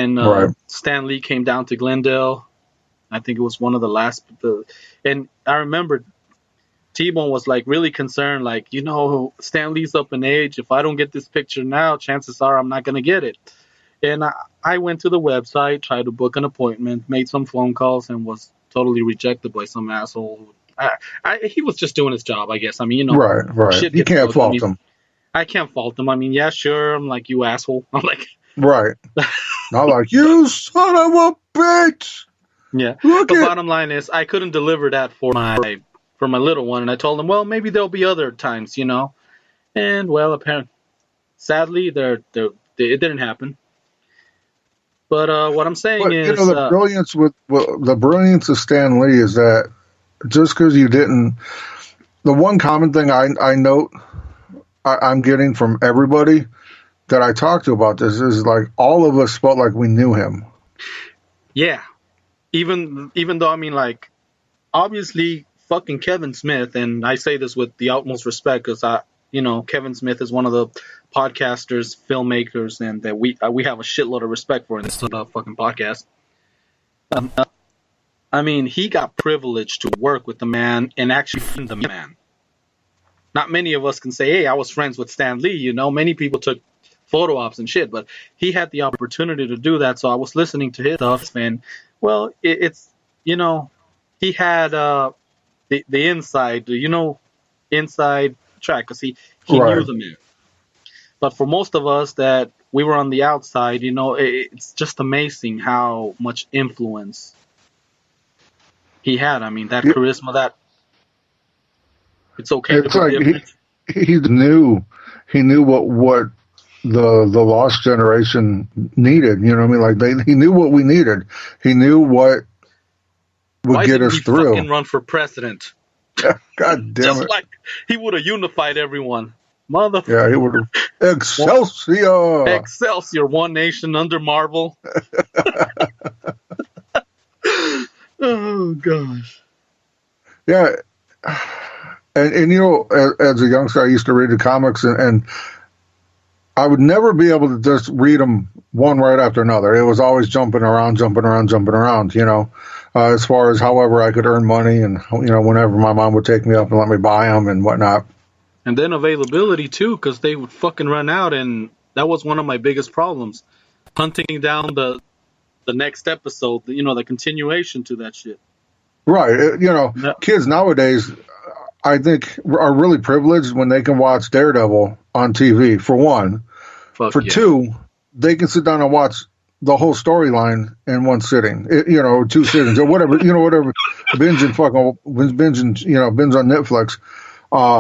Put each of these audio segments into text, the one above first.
and Right. Stan Lee came down to Glendale. I think it was one of the last. And I remember T-Bone was like really concerned, like, Stan Lee's up in age. If I don't get this picture now, chances are I'm not going to get it. And I went to the website, tried to book an appointment, made some phone calls, and was totally rejected by some asshole. He was just doing his job, I guess. I mean, Right. shit You gets can't booked. fault him. I can't fault him. I mean, yeah, sure. I'm like, you asshole. I'm like, Right. Not like, you son of a bitch. yeah. Look The at. bottom line is, I couldn't deliver that for my little one, and I told him, well, maybe there'll be other times, And well, apparently, sadly, it didn't happen. But what I'm saying But is, the brilliance of Stan Lee is that just because you didn't, the one common thing I note I'm getting from everybody that I talk to about this is like all of us felt like we knew him. yeah, even though, I mean, like, obviously, fucking Kevin Smith, and I say this with the utmost respect because Kevin Smith is one of the podcasters, filmmakers, and that we have a shitload of respect for in this fucking podcast. I mean, he got privileged to work with the man and actually friend the man. Not many of us can say, hey, I was friends with Stan Lee, Many people took photo ops and shit, but he had the opportunity to do that, so I was listening to his stuff, and, well, it's, he had the inside, inside track, because he Right. knew the man. But for most of us that we were on the outside, it's just amazing how much influence he had. I mean, that charisma, that it's okay. It's like he knew what the lost generation needed. You know what I mean? Like he knew what we needed. He knew what would get us through. Fucking run for president? God damn Just it! like he would have unified everyone. Motherfucker. Yeah, he would have. Excelsior! Excelsior, one nation under Marvel. Oh, gosh. Yeah. And as a youngster, I used to read the comics, and I would never be able to just read them one right after another. It was always jumping around, as far as however I could earn money and, whenever my mom would take me up and let me buy them and whatnot. And then availability, too, because they would fucking run out, and that was one of my biggest problems. Hunting down the next episode, the continuation to that shit. Right. Kids nowadays, I think, are really privileged when they can watch Daredevil on TV, for one. For two, they can sit down and watch the whole storyline in one sitting, 2 sittings, or whatever, binge on Netflix.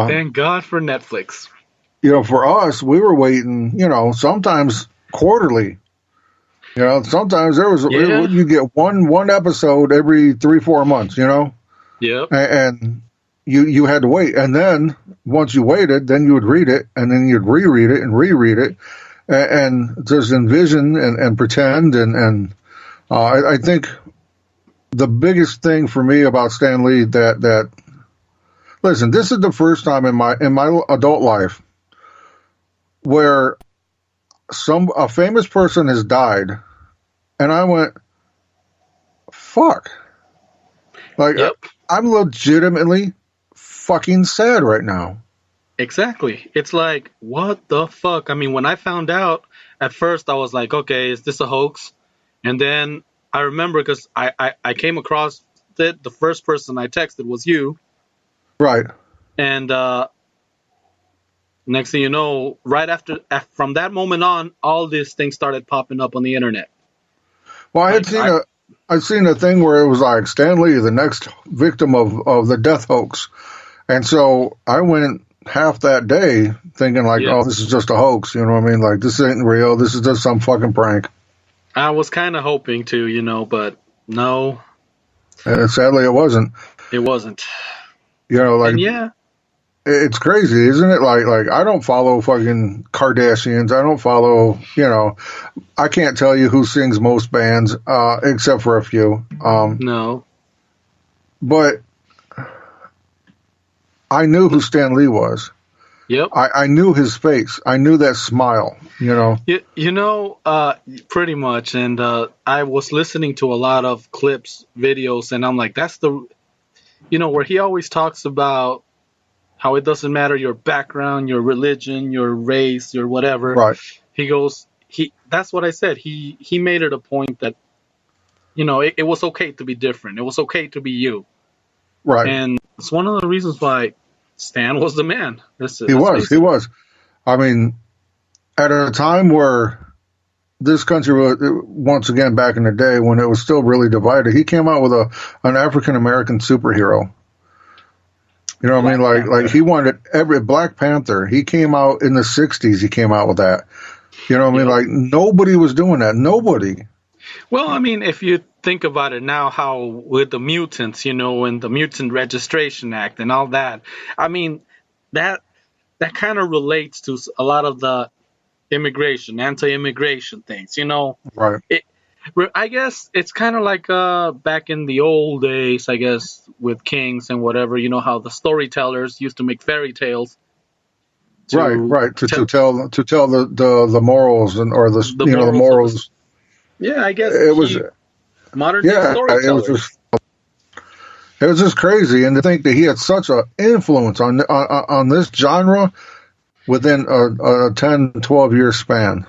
Thank God for Netflix. For us, we were waiting, sometimes quarterly. Sometimes there was you get one episode every 3-4 months. Yep. And you had to wait, and then once you waited, then you would read it, and then you'd reread it, and just envision and pretend, and I think the biggest thing for me about Stan Lee that listen, this is the first time in my adult life where a famous person has died, and I went, fuck. Like, yep. I'm legitimately fucking sad right now. Exactly. It's like, what the fuck? I mean, when I found out, at first I was like, okay, is this a hoax? And then I remember, because I came across it, the first person I texted was you. Right. And next thing you know, right from that moment on, all these things started popping up on the internet. Well, I'd seen a thing where it was like Stan Lee, the next victim of the death hoax. And so I went half that day thinking like, oh, this is just a hoax. You know what I mean? Like, this ain't real. This is just some fucking prank. I was kind of hoping to, but no. And sadly, it wasn't. It wasn't. And yeah. It's crazy, isn't it? Like I don't follow fucking Kardashians. I don't follow, I can't tell you who sings most bands, except for a few. No. But I knew who Stan Lee was. Yep. I knew his face. I knew that smile. Pretty much. And I was listening to a lot of clips, videos, and I'm like, that's where he always talks about how it doesn't matter your background, your religion, your race, your whatever. Right. He goes, that's what I said. He made it a point that, it was okay to be different. It was okay to be you. Right. And it's one of the reasons why Stan was the man. He was. I mean, at a time where this country was, once again, back in the day when it was still really divided, he came out with an African American superhero. You know what I mean? Like he wanted every Black Panther. He came out in the 60s. He came out with that. You know what I mean? Like nobody was doing that. Nobody. Well, I mean, if you think about it now, how with the mutants, and the Mutant Registration Act and all that, I mean, that kind of relates to a lot of the anti-immigration things, Right. I guess it's kind of like back in the old days, I guess, with kings and whatever, how the storytellers used to make fairy tales. Right. To tell the morals or the morals. Yeah, I guess it was modern day storytellers. It was just crazy, and to think that he had such an influence on this genre within a 10, 12-year span.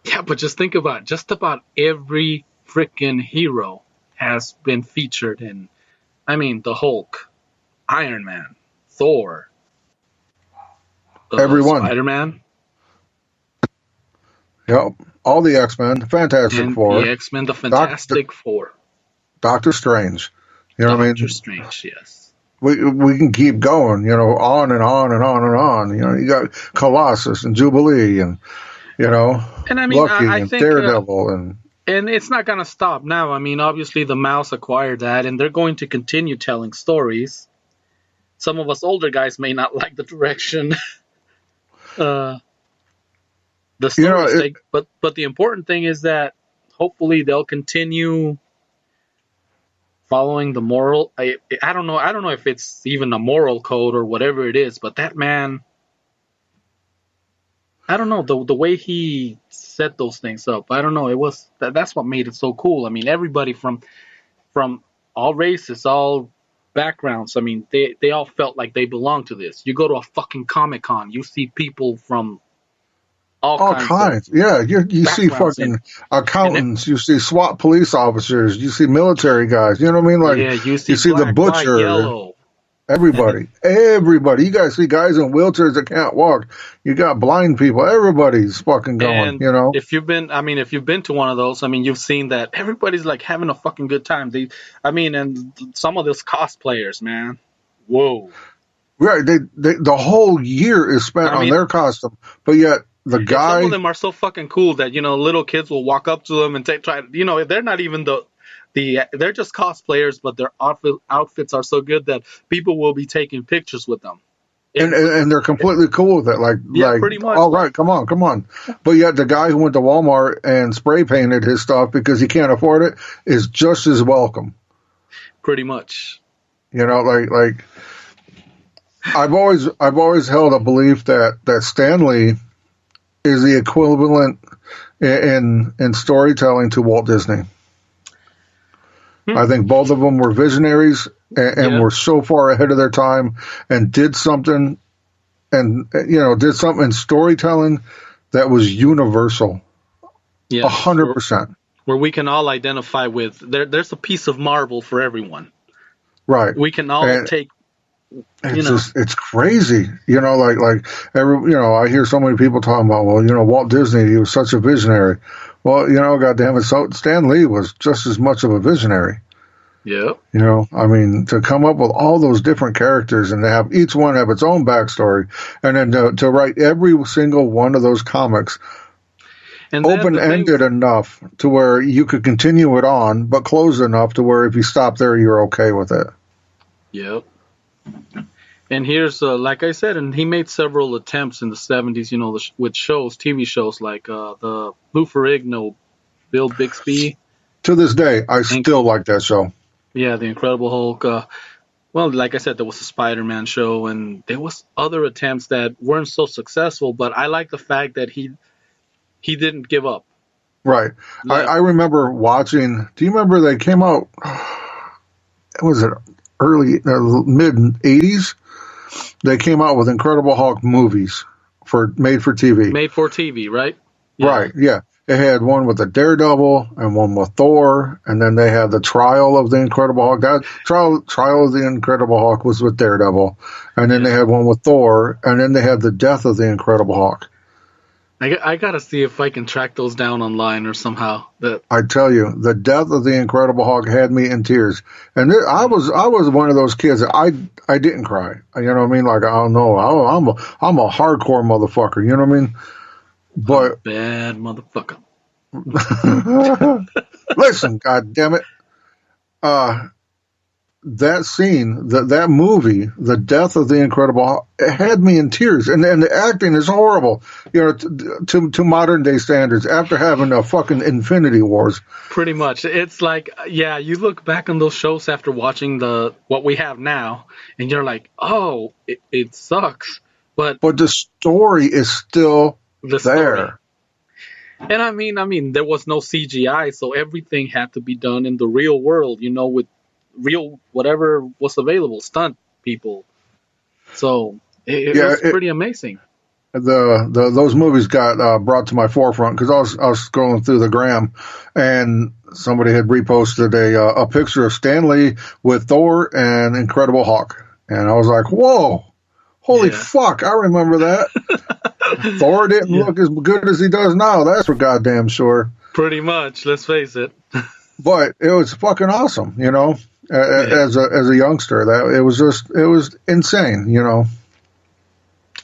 Yeah, but just think about it. Just about every freaking hero has been featured in, I mean, the Hulk, Iron Man, Thor, everyone, Spider-Man. Yep, all the X-Men, Fantastic Four, the X-Men, the Fantastic Four, Doctor Strange. You know what I mean? Doctor Strange, yes. We can keep going, on and on and on and on. You got Colossus and Jubilee and and I mean, Lucky I and think, Daredevil and it's not gonna stop now. I mean, obviously the Mouse acquired that, and they're going to continue telling stories. Some of us older guys may not like the direction the stories take, but the important thing is that hopefully they'll continue following the moral. I don't know if it's even a moral code or whatever it is, but that man, I don't know, the way he set those things up. I don't know. It was that's what made it so cool. I mean, everybody from all races, all backgrounds. I mean, they all felt like they belonged to this. You go to a fucking Comic-Con, you see people from all kinds. Yeah, you see fucking accountants, you see SWAT police officers, you see military guys. You know what I mean? Like, yeah, you see black, the butcher, white, yellow. Everybody. You guys see guys in wheelchairs that can't walk. You got blind people. Everybody's fucking going. And if you've been to one of those, I mean, you've seen that everybody's like having a fucking good time. And some of those cosplayers, man, whoa. Right. The whole year is spent on their costume, but yet the guy. Some of them are so fucking cool that little kids will walk up to them and try. They're not even they're just cosplayers, but their outfits are so good that people will be taking pictures with them. And they're completely cool with it. Like, pretty much. All right, come on. But yet the guy who went to Walmart and spray painted his stuff because he can't afford it is just as welcome. Pretty much. Like I've always held a belief that Stan Lee is the equivalent in storytelling to Walt Disney. I think both of them were visionaries and were so far ahead of their time and did something in storytelling that was universal. 100%. Where we can all identify with. There's a piece of marble for everyone. Right. We can all take. It's crazy. I hear so many people talking about, Walt Disney, he was such a visionary. Well, goddamn it, so Stan Lee was just as much of a visionary. Yeah. I mean, to come up with all those different characters and to have each one have its own backstory, and then to write every single one of those comics open-ended enough to where you could continue it on, but closed enough to where if you stop there, you're okay with it. Yep. And here's, like I said, and he made several attempts in the 70s, with TV shows like the Lou Ferrigno, Bill Bixby. To this day, I still like that show. Yeah, The Incredible Hulk. Well, like I said, there was a Spider-Man show, and there was other attempts that weren't so successful. But I like the fact that he didn't give up. Right. Like, I remember watching. Do you remember they came out? Was it early, mid '80s? They came out with Incredible Hulk movies for made for TV. made for TV, right? Yeah. Right. Yeah. They had one with the Daredevil and one with Thor, and then they had the Trial of the Incredible Hulk. That Trial of the Incredible Hulk was with Daredevil, and then Yeah. they had one with Thor, and then they had the Death of the Incredible Hulk. I gotta see if I can track those down online or somehow. That I tell you, the Death of the Incredible Hulk had me in tears, and I was one of those kids that I didn't cry. You know what I mean? Like, I don't know, I'm a hardcore motherfucker. You know what I mean? But bad motherfucker. listen, God damn it. That scene, that movie, The Death of the Incredible Hulk, it had me in tears. And the acting is horrible, you know, to modern day standards after having a fucking Infinity Wars. Pretty much. It's like, yeah, you look back on those shows after watching what we have now, and you're like, oh, it sucks. But But the story is still the there. story. And I mean, there was no CGI, so everything had to be done in the real world, you know, with real whatever was available, stunt people. So it was pretty amazing. Those movies got brought to my forefront because I was scrolling through the gram, and somebody had reposted a picture of Stan Lee with Thor and Incredible Hulk, and I was like, whoa, holy fuck, I remember that. Thor didn't look as good as he does now, that's for goddamn sure. Pretty much, let's face it. But it was fucking awesome, you know. As a youngster, that it was insane, you know.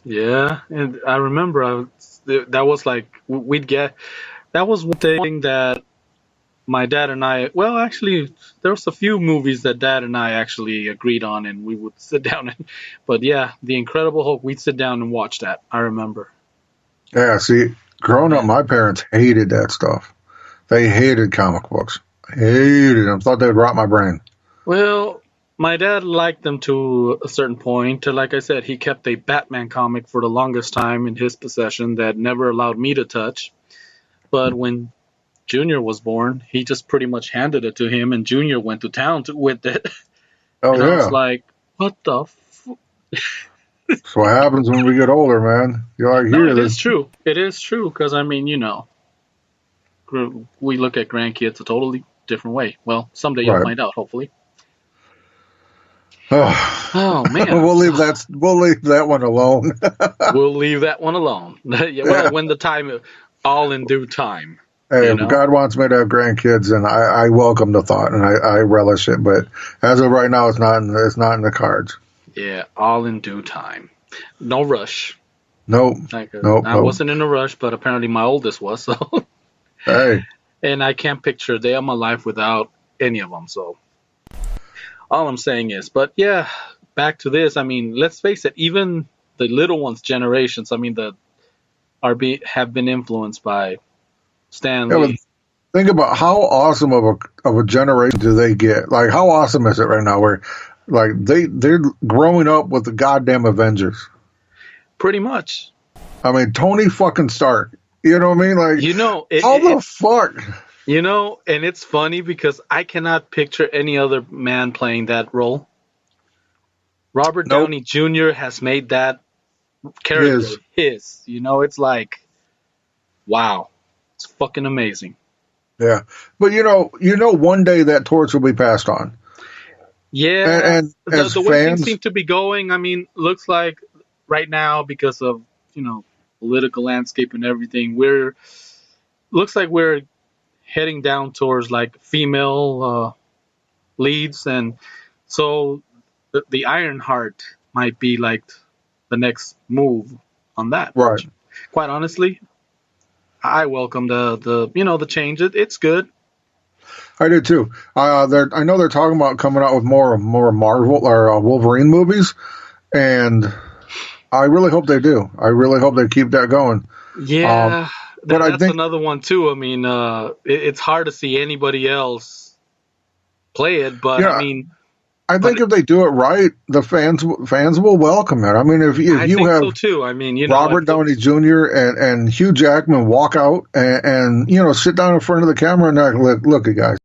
Yeah, and I remember that was like that was one thing that my dad and I, well, actually, there was a few movies that Dad and I actually agreed on, and we would sit down and, but yeah, The Incredible Hulk, we'd sit down and watch that. I remember. Yeah, see, growing up, my parents hated that stuff. They hated comic books. Hated them. Thought they'd rot my brain. Well, my dad liked them to a certain point. Like I said, he kept a Batman comic for the longest time in his possession that never allowed me to touch. But when Junior was born, he just pretty much handed it to him, and Junior went to town with it. Oh, and yeah. I was like, what the That's what happens when we get older, man. You're like, no, it is true. It is true, because, I mean, you know, we look at grandkids a totally different way. Well, someday you'll find out, hopefully. Oh man, we'll leave that one alone. We'll leave that one alone. Yeah, well, when the time, all in due time. Hey, if God wants me to have grandkids, and I welcome the thought, and I relish it. But as of right now, it's not in the cards. Yeah, all in due time. No rush. Nope. I wasn't in a rush, but apparently my oldest was. So. Hey. And I can't picture a day of my life without any of them. So. All I'm saying is, but yeah, back to this. I mean, let's face it. Even the little ones' generations. I mean, have been influenced by Stan Lee. Yeah, think about how awesome of a generation do they get? Like, how awesome is it right now? Where, like, they're growing up with the goddamn Avengers. Pretty much. I mean, Tony fucking Stark. You know what I mean? Like, you know, how the fuck? You know, and it's funny because I cannot picture any other man playing that role. Robert Downey Jr. has made that character his. You know, it's like, wow, it's fucking amazing. Yeah, but you know, one day that torch will be passed on. Yeah, and the way things seem to be going, I mean, looks like right now because of political landscape and everything, looks like we're heading down towards like female leads, and so the Ironheart might be like the next move on that. Right. Quite honestly, I welcome the change. It's good. I do too. I know they're talking about coming out with more Marvel or Wolverine movies, and I really hope they do. I really hope they keep that going. Yeah. But that's another one too. I mean, it's hard to see anybody else play it, but I mean, I But think if they do it right, the fans will welcome it. I mean, if I you think have so too. I mean, Robert Downey Jr. and Hugh Jackman walk out and sit down in front of the camera and look, guys.